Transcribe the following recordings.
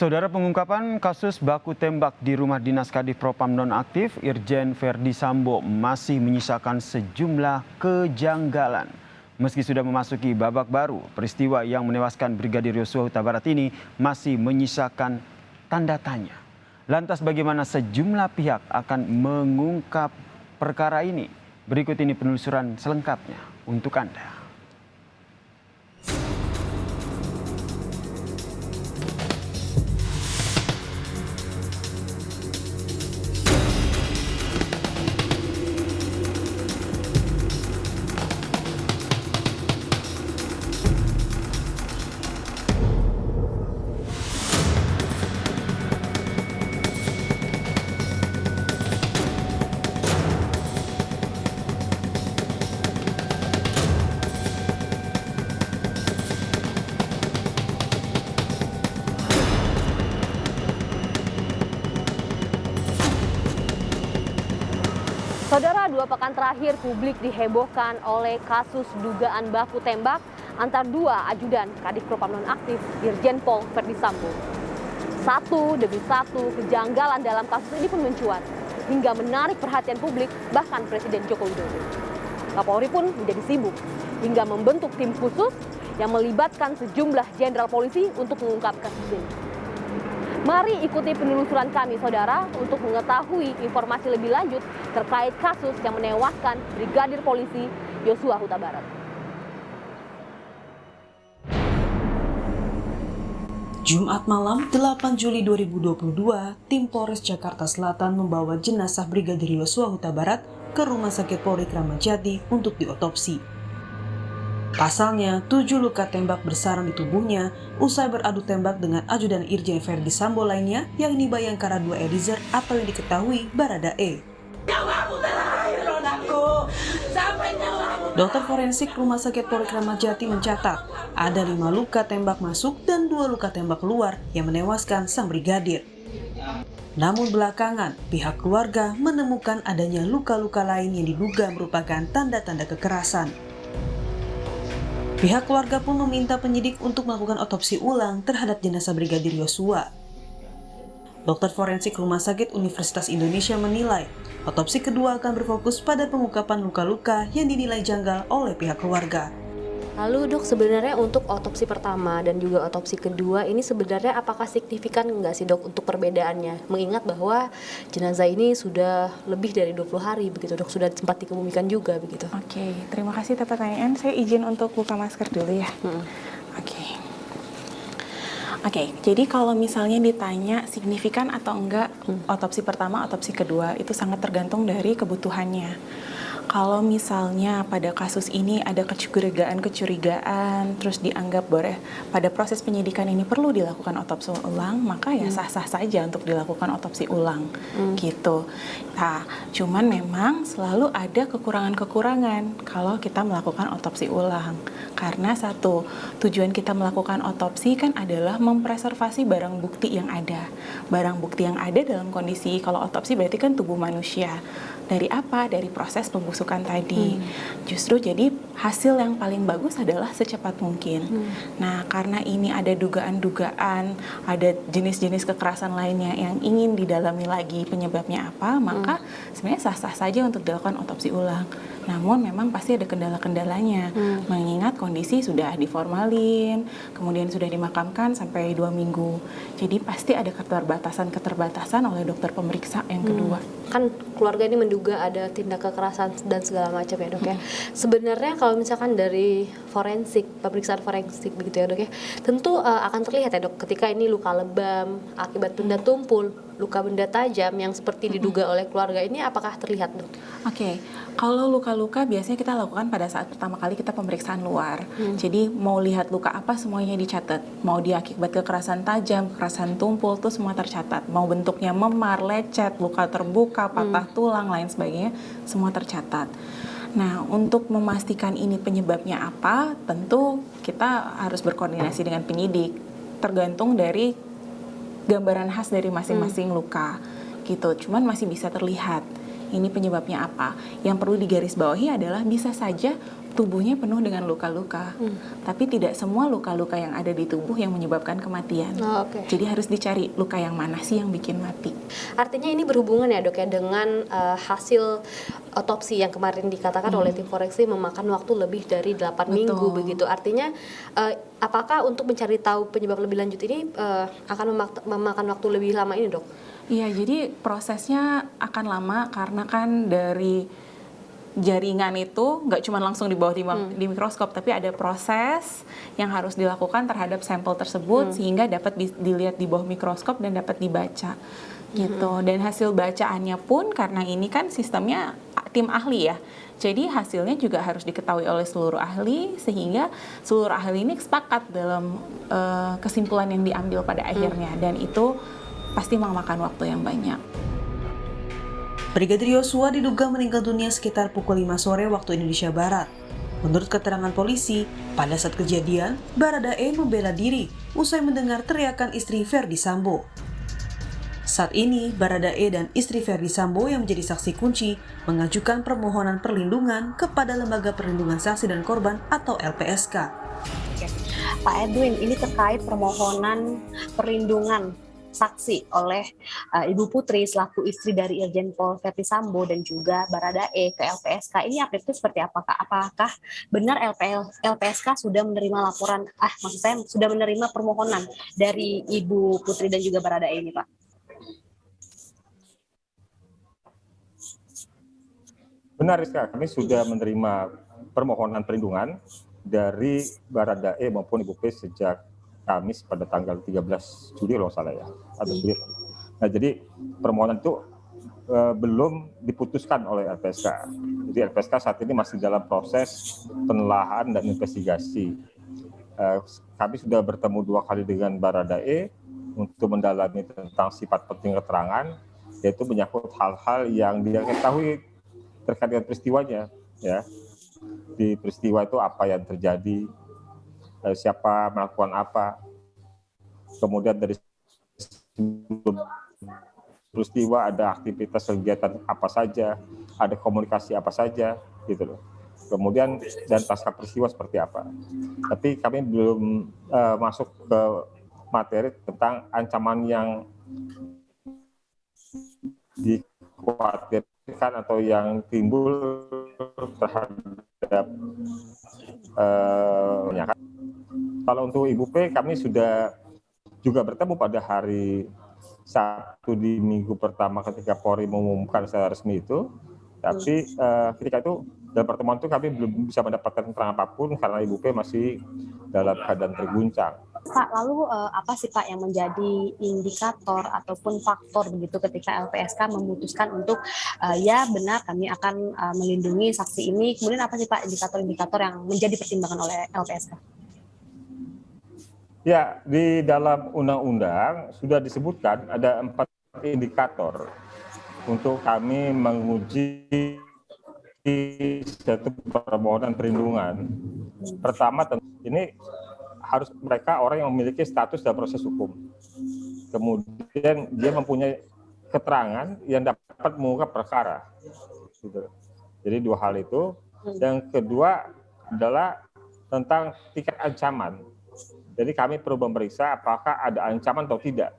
Saudara, pengungkapan kasus baku tembak di rumah dinas Kadif Propam nonaktif Irjen Verdi Sambo masih menyisakan sejumlah kejanggalan. Meski sudah memasuki babak baru, peristiwa yang menewaskan Brigadir Yosua Huta Barat ini masih menyisakan tanda tanya. Lantas bagaimana sejumlah pihak akan mengungkap perkara ini? Berikut ini penelusuran selengkapnya untuk Anda. Saudara, 2 pekan terakhir publik dihebohkan oleh kasus dugaan baku tembak antar 2 ajudan Kadif Propam nonaktif Irjen Pol Verdi Sambo. Satu demi satu kejanggalan dalam kasus ini pun mencuat hingga menarik perhatian publik, bahkan Presiden Joko Widodo. Kapolri pun menjadi sibuk hingga membentuk tim khusus yang melibatkan sejumlah jenderal polisi untuk mengungkap kasus ini. Mari ikuti penelusuran kami, saudara, untuk mengetahui informasi lebih lanjut terkait kasus yang menewaskan Brigadir Polisi Yosua Huta Barat. Jumat malam 8 Juli 2022, tim Polres Jakarta Selatan membawa jenazah Brigadir Yosua Huta Barat ke Rumah Sakit Polri Kramat Jati untuk diotopsi. Pasalnya, 7 luka tembak bersarang di tubuhnya usai beradu tembak dengan ajudan Irjen Verdi Sambo lainnya, yakni Bayangkara 2 Eliezer atau yang diketahui Baradae. Dokter forensik Rumah Sakit Polri Kramat Jati mencatat ada 5 luka tembak masuk dan 2 luka tembak keluar yang menewaskan sang brigadir. Namun belakangan, pihak keluarga menemukan adanya luka-luka lain yang diduga merupakan tanda-tanda kekerasan. Pihak keluarga pun meminta penyidik untuk melakukan otopsi ulang terhadap jenazah Brigadir Yosua. Dokter forensik Rumah Sakit Universitas Indonesia menilai, otopsi kedua akan berfokus pada pengungkapan luka-luka yang dinilai janggal oleh pihak keluarga. Lalu dok, sebenarnya untuk otopsi pertama dan juga otopsi kedua ini sebenarnya apakah signifikan nggak sih dok untuk perbedaannya? Mengingat bahwa jenazah ini sudah lebih dari 20 hari begitu dok, sudah sempat dikebumikan juga begitu. Oke, terima kasih atas pertanyaan. Saya izin untuk buka masker dulu ya. Oke, jadi kalau misalnya ditanya signifikan atau enggak otopsi pertama, otopsi kedua, itu sangat tergantung dari kebutuhannya. Kalau misalnya pada kasus ini ada kecurigaan, terus dianggap boleh pada proses penyidikan ini perlu dilakukan otopsi ulang, maka ya sah-sah saja untuk dilakukan otopsi ulang, gitu. Nah, cuman memang selalu ada kekurangan-kekurangan kalau kita melakukan otopsi ulang. Karena satu, tujuan kita melakukan otopsi kan adalah mempreservasi barang bukti yang ada. Barang bukti yang ada dalam kondisi, kalau otopsi berarti kan tubuh manusia. Dari apa? Dari proses pembusukan tadi. Justru jadi hasil yang paling bagus adalah secepat mungkin. Nah, karena ini ada dugaan-dugaan, ada jenis-jenis kekerasan lainnya yang ingin didalami lagi penyebabnya apa, maka sebenarnya sah-sah saja untuk dilakukan otopsi ulang. Namun memang pasti ada kendala-kendalanya, mengingat kondisi sudah diformalin, kemudian sudah dimakamkan sampai 2 minggu. Jadi pasti ada keterbatasan oleh dokter pemeriksa yang kedua. Kan keluarga ini menduga ada tindak kekerasan dan segala macam ya dok ya. Sebenarnya kalau misalkan dari forensik, pemeriksaan forensik begitu ya dok ya, tentu akan terlihat ya dok ketika ini luka lebam akibat benda tumpul, luka benda tajam yang seperti diduga oleh keluarga ini, apakah terlihat dok? Oke, kalau luka-luka biasanya kita lakukan pada saat pertama kali kita pemeriksaan luar. Jadi mau lihat luka apa semuanya dicatat. Mau dia akibat kekerasan tajam, kekerasan tumpul, itu semua tercatat. Mau bentuknya memar, lecet, luka terbuka, patah tulang, lain sebagainya, semua tercatat. Nah, untuk memastikan ini penyebabnya apa, tentu kita harus berkoordinasi dengan penyidik. Tergantung dari gambaran khas dari masing-masing luka, gitu. Cuman masih bisa terlihat ini penyebabnya apa. Yang perlu digarisbawahi adalah bisa saja tubuhnya penuh dengan luka-luka, tapi tidak semua luka-luka yang ada di tubuh yang menyebabkan kematian. Jadi harus dicari luka yang mana sih yang bikin mati. Artinya ini berhubungan ya dok ya dengan hasil otopsi yang kemarin dikatakan oleh tim forensik memakan waktu lebih dari 8 minggu begitu. Artinya apakah untuk mencari tahu penyebab lebih lanjut ini akan memakan waktu lebih lama ini dok? Iya, jadi prosesnya akan lama karena kan dari jaringan itu nggak cuma langsung di bawah di mikroskop, tapi ada proses yang harus dilakukan terhadap sampel tersebut sehingga dapat dilihat di bawah mikroskop dan dapat dibaca gitu. Dan hasil bacaannya pun karena ini kan sistemnya tim ahli ya, jadi hasilnya juga harus diketahui oleh seluruh ahli sehingga seluruh ahli ini sepakat dalam kesimpulan yang diambil pada akhirnya, dan itu pasti memakan waktu yang banyak. Brigadir Yosua diduga meninggal dunia sekitar pukul 5 sore waktu Indonesia Barat. Menurut keterangan polisi, pada saat kejadian, Baradae membela diri usai mendengar teriakan istri Ferdi Sambo. Saat ini, Baradae dan istri Ferdi Sambo yang menjadi saksi kunci mengajukan permohonan perlindungan kepada Lembaga Perlindungan Saksi dan Korban atau LPSK. Pak Edwin, ini terkait permohonan perlindungan saksi oleh Ibu Putri selaku istri dari Irjen Pol Verdi Sambo dan juga Baradae ke LPSK. Ini update itu seperti apakah? Apakah benar LPSK sudah menerima laporan, maksud saya sudah menerima permohonan dari Ibu Putri dan juga Baradae ini, Pak? Benar, Rizka, kami sudah menerima permohonan perlindungan dari Baradae maupun Ibu P sejak Kamis pada tanggal 13 Juli kalau salah ya, atau Juli. Nah, jadi permohonan itu belum diputuskan oleh LPSK. Jadi LPSK saat ini masih dalam proses penelaahan dan investigasi. Kami sudah bertemu 2 kali dengan Baradae untuk mendalami tentang sifat penting keterangan, yaitu menyangkut hal-hal yang dia ketahui terkait dengan peristiwanya. Ya, di peristiwa itu apa yang terjadi, siapa melakukan apa, kemudian dari peristiwa ada aktivitas kegiatan apa saja, ada komunikasi apa saja, gitu loh. Kemudian dan pasca peristiwa seperti apa. Tapi kami belum masuk ke materi tentang ancaman yang dikhawatirkan atau yang timbul terhadap kalau untuk Ibu P, kami sudah juga bertemu pada hari Sabtu di minggu pertama ketika Polri mengumumkan secara resmi itu. Tapi ketika itu dalam pertemuan itu kami belum bisa mendapatkan keterangan apapun karena Ibu P masih dalam keadaan terguncang. Pak, lalu apa sih Pak yang menjadi indikator ataupun faktor begitu ketika LPSK memutuskan untuk ya benar kami akan melindungi saksi ini. Kemudian apa sih Pak indikator-indikator yang menjadi pertimbangan oleh LPSK? Ya, di dalam undang-undang sudah disebutkan ada 4 indikator untuk kami menguji satu permohonan perlindungan. Pertama, ini harus mereka orang yang memiliki status dalam proses hukum. Kemudian dia mempunyai keterangan yang dapat mengungkap perkara. Gitu. Jadi 2 hal itu. Yang kedua adalah tentang tingkat ancaman. Jadi kami perlu memeriksa apakah ada ancaman atau tidak,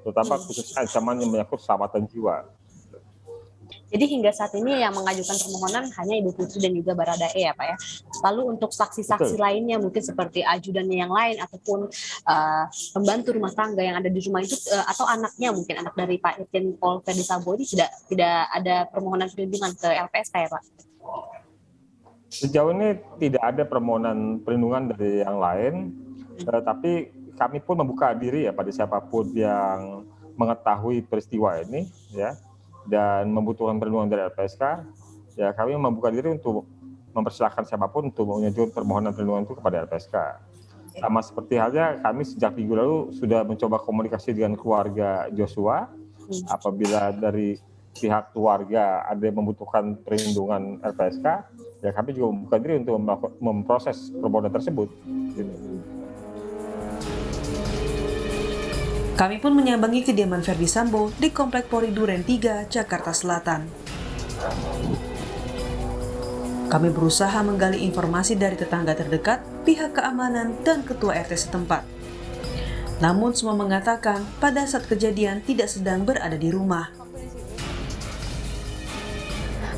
terutama khusus ancaman yang menyangkut keselamatan jiwa. Jadi hingga saat ini yang mengajukan permohonan hanya Ibu Putri dan juga Baradae ya Pak ya. Lalu untuk saksi-saksi lainnya mungkin seperti ajudannya yang lain ataupun pembantu rumah tangga yang ada di rumah itu atau anaknya mungkin anak dari Pak Irjen Pol Verdi Sambo ini tidak ada permohonan perlindungan ke LPSK ya Pak? Sejauh ini tidak ada permohonan perlindungan dari yang lain. Tapi kami pun membuka diri ya pada siapapun yang mengetahui peristiwa ini ya dan membutuhkan perlindungan dari LPSK, ya kami membuka diri untuk mempersilahkan siapapun untuk mengajukan permohonan perlindungan itu kepada LPSK. Sama seperti halnya kami sejak minggu lalu sudah mencoba komunikasi dengan keluarga Joshua. Apabila dari pihak keluarga ada yang membutuhkan perlindungan LPSK, ya kami juga membuka diri untuk memproses permohonan tersebut. Kami pun menyambangi kediaman Verdi Sambo di Komplek Polri Duren 3, Jakarta Selatan. Kami berusaha menggali informasi dari tetangga terdekat, pihak keamanan, dan ketua RT setempat. Namun semua mengatakan pada saat kejadian tidak sedang berada di rumah.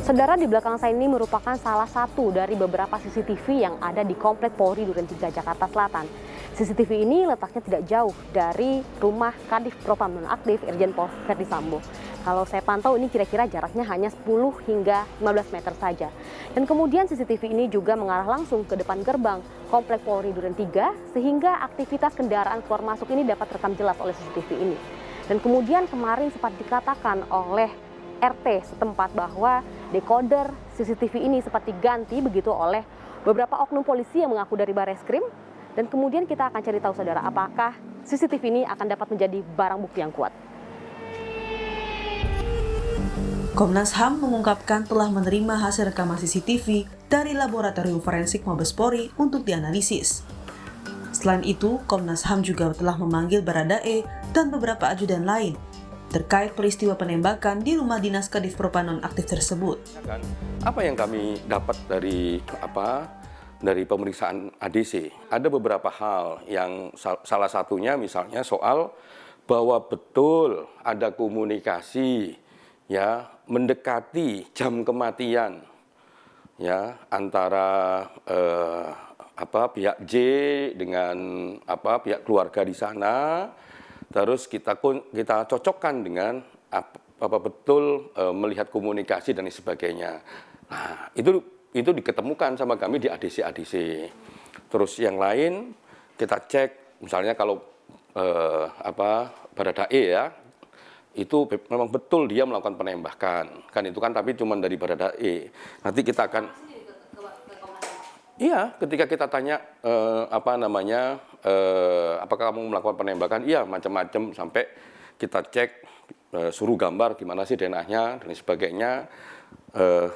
Saudara, di belakang saya ini merupakan salah satu dari beberapa CCTV yang ada di Komplek Polri Duren 3 Jakarta Selatan. CCTV ini letaknya tidak jauh dari rumah Kadif Propam nonaktif Irjen Pol Verdi Sambo. Kalau saya pantau ini kira-kira jaraknya hanya 10 hingga 15 meter saja. Dan kemudian CCTV ini juga mengarah langsung ke depan gerbang Komplek Polri Duren 3 sehingga aktivitas kendaraan keluar masuk ini dapat terekam jelas oleh CCTV ini. Dan kemudian kemarin sempat dikatakan oleh RT setempat bahwa dekoder CCTV ini sempat diganti begitu oleh beberapa oknum polisi yang mengaku dari Bareskrim. Dan kemudian kita akan cari tahu saudara apakah CCTV ini akan dapat menjadi barang bukti yang kuat. Komnas HAM mengungkapkan telah menerima hasil rekaman CCTV dari Laboratorium Forensik Mabes Polri untuk dianalisis. Selain itu, Komnas HAM juga telah memanggil Baradae dan beberapa ajudan lain terkait peristiwa penembakan di rumah dinas Kadif Propam nonaktif tersebut. Apa yang kami dapat dari pemeriksaan ADC? Ada beberapa hal yang salah satunya misalnya soal bahwa betul ada komunikasi ya mendekati jam kematian ya antara pihak J dengan pihak keluarga di sana. Terus kita cocokkan dengan apa betul melihat komunikasi dan sebagainya. Nah, itu diketemukan sama kami di ADC. Terus yang lain kita cek misalnya kalau Baradae ya, itu memang betul dia melakukan penembakan. Kan itu kan tapi cuma dari Baradae. Nanti kita akan iya, ketika kita tanya apakah kamu melakukan penembakan? Iya, macam-macam sampai kita cek suruh gambar gimana sih DNA-nya dan sebagainya.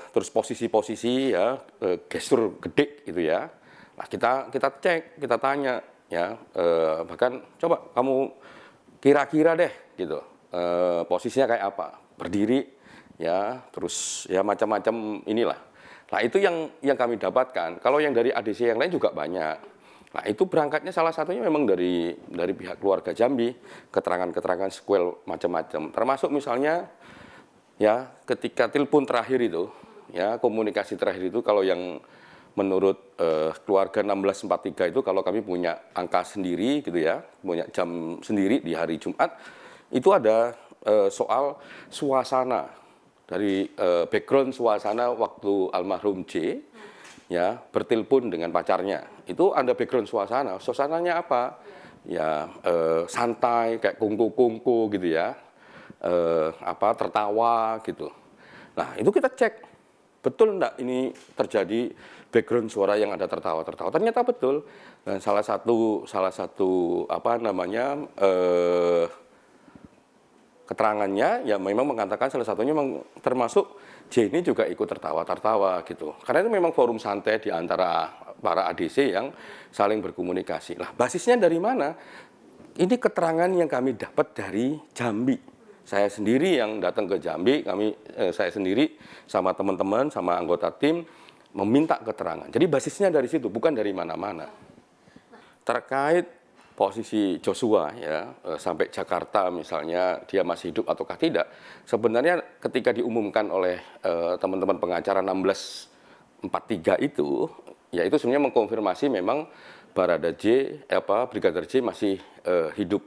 Terus posisi-posisi ya, gestur gede gitu ya. Nah, kita cek, kita tanya ya, bahkan coba kamu kira-kira deh gitu. Posisinya kayak apa? Berdiri ya, terus ya macam-macam inilah. Nah, itu yang kami dapatkan. Kalau yang dari ADC yang lain juga banyak. Nah, itu berangkatnya salah satunya memang dari pihak keluarga Jambi, keterangan-keterangan sequel macam-macam. Termasuk misalnya ya ketika telepon terakhir itu, ya komunikasi terakhir itu kalau yang menurut keluarga 1643 itu kalau kami punya angka sendiri gitu ya, punya jam sendiri di hari Jumat, itu ada soal suasana. Dari background suasana waktu almarhum J ya bertelepon dengan pacarnya itu ada background suasananya apa ya santai kayak kungku gitu ya tertawa gitu. Nah itu kita cek betul enggak ini terjadi background suara yang ada tertawa ternyata betul. Dan salah satu keterangannya ya memang mengatakan salah satunya memang termasuk J ini juga ikut tertawa gitu. Karena itu memang forum santai di antara para ADC yang saling berkomunikasi. Lah basisnya dari mana? Ini keterangan yang kami dapat dari Jambi. Saya sendiri yang datang ke Jambi, saya sendiri sama teman-teman sama anggota tim meminta keterangan. Jadi basisnya dari situ, bukan dari mana-mana. Terkait posisi Joshua ya sampai Jakarta misalnya dia masih hidup ataukah tidak, sebenarnya ketika diumumkan oleh teman-teman pengacara 1643 itu ya itu sebenarnya mengkonfirmasi memang Barada J Brigadir J masih hidup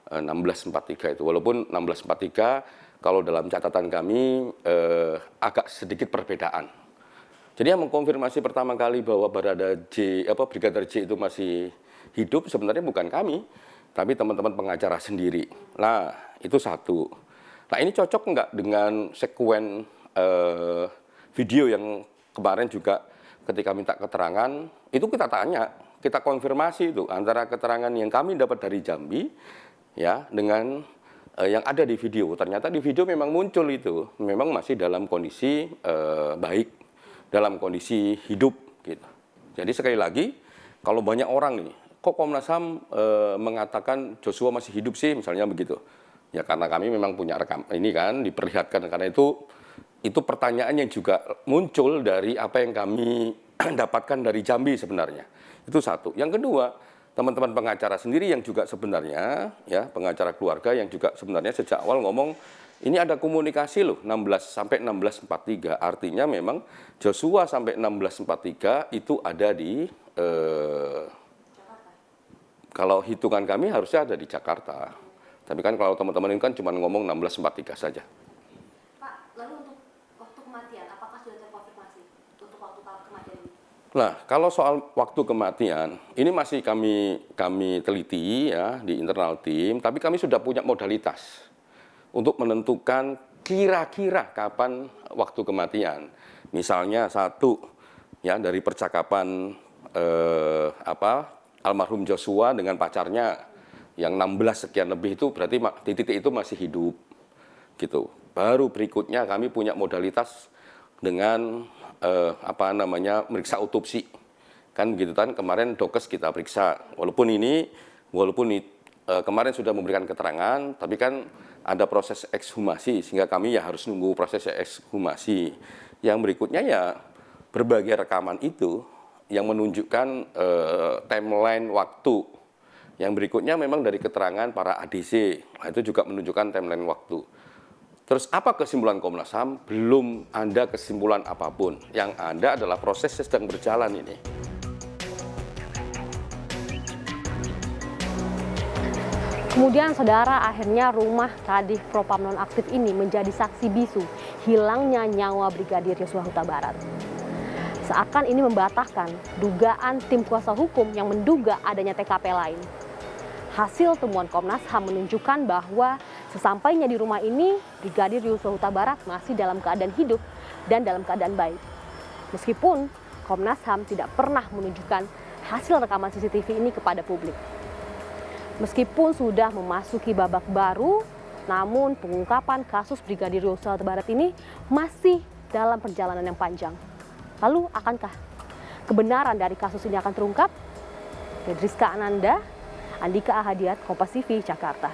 1643 itu, walaupun 1643 kalau dalam catatan kami agak sedikit perbedaan. Jadi yang mengkonfirmasi pertama kali bahwa Barada J Brigadir J itu masih hidup sebenarnya bukan kami, tapi teman-teman pengacara sendiri. Nah, itu satu. Nah, ini cocok nggak dengan sekuen video yang kemarin juga ketika minta keterangan, itu kita tanya, kita konfirmasi itu antara keterangan yang kami dapat dari Jambi ya dengan yang ada di video. Ternyata di video memang muncul itu, memang masih dalam kondisi baik, dalam kondisi hidup gitu. Jadi sekali lagi, kalau banyak orang nih kok Komnas HAM mengatakan Joshua masih hidup sih, misalnya begitu. Ya karena kami memang punya rekam ini kan, diperlihatkan, karena itu itu pertanyaan yang juga muncul dari apa yang kami dapatkan dari Jambi sebenarnya. Itu satu. Yang kedua, teman-teman pengacara sendiri yang juga sebenarnya, ya pengacara keluarga yang juga sebenarnya sejak awal ngomong, ini ada komunikasi loh 16 sampai 16.43. Artinya memang Joshua sampai 16.43 itu ada di kalau hitungan kami harusnya ada di Jakarta. Tapi kan kalau teman-teman ini kan cuma ngomong 16.43 saja. Pak, lalu untuk waktu kematian, apakah sudah terkonfirmasi untuk waktu kematian ini? Nah, kalau soal waktu kematian, ini masih kami teliti ya di internal tim, tapi kami sudah punya modalitas untuk menentukan kira-kira kapan waktu kematian. Misalnya satu, ya dari percakapan almarhum Joshua dengan pacarnya yang 16 sekian lebih itu berarti di titik itu masih hidup, gitu. Baru berikutnya kami punya modalitas dengan meriksa otopsi, kan begitu kan kemarin dokes kita periksa, walaupun kemarin sudah memberikan keterangan, tapi kan ada proses ekshumasi sehingga kami ya harus nunggu proses ekshumasi. Yang berikutnya ya berbagai rekaman itu yang menunjukkan timeline waktu. Yang berikutnya memang dari keterangan para ADC, nah, itu juga menunjukkan timeline waktu. Terus apa kesimpulan Komnas HAM? Belum ada kesimpulan apapun. Yang ada adalah proses sedang berjalan ini. Kemudian saudara, akhirnya rumah Kadif Propam nonaktif ini menjadi saksi bisu hilangnya nyawa Brigadir Yosua Huta Barat. Seakan ini membatahkan dugaan tim kuasa hukum yang menduga adanya TKP lain. Hasil temuan Komnas HAM menunjukkan bahwa sesampainya di rumah ini, Brigadir Yosua Huta Barat masih dalam keadaan hidup dan dalam keadaan baik. Meskipun Komnas HAM tidak pernah menunjukkan hasil rekaman CCTV ini kepada publik. Meskipun sudah memasuki babak baru, namun pengungkapan kasus Brigadir Yosua Huta Barat ini masih dalam perjalanan yang panjang. Lalu akankah kebenaran dari kasus ini akan terungkap? Rizka Ananda, Andika Ahadiat, Kompas TV, Jakarta.